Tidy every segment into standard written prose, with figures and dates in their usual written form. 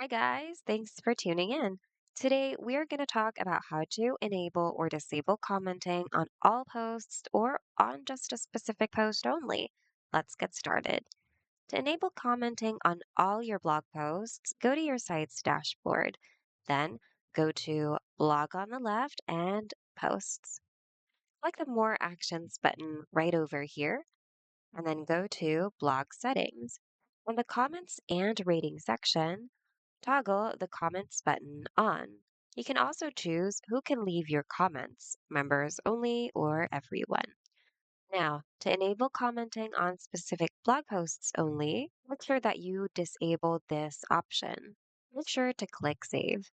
Hi, guys. Thanks for tuning in. Today, we're going to talk about how to enable or disable commenting on all posts or on just a specific post only. Let's get started. To enable commenting on all your blog posts, go to your site's dashboard. Then go to Blog on the left and Posts. Click the More Actions button right over here, and then go to Blog Settings. On the Comments and Rating section, toggle the comments button on. You can also choose who can leave your comments, members only or everyone. Now, to enable commenting on specific blog posts only, make sure that you disable this option. Make sure to click Save.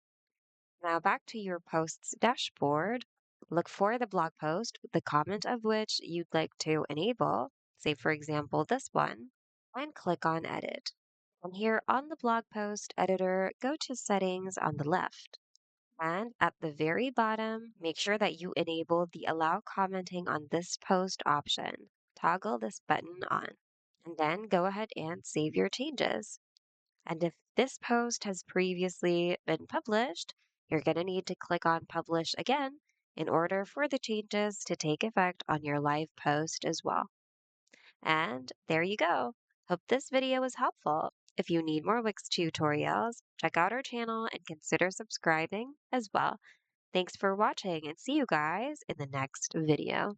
Now back to your post's dashboard, look for the blog post, the comment of which you'd like to enable, say for example this one, and click on Edit. And here on the blog post editor, go to Settings on the left. And at the very bottom, make sure that you enable the Allow Commenting on this post option. Toggle this button on. And then go ahead and save your changes. And if this post has previously been published, you're going to need to click on Publish again in order for the changes to take effect on your live post as well. And there you go. Hope this video was helpful. If you need more Wix tutorials, check out our channel and consider subscribing as well. Thanks for watching and see you guys in the next video.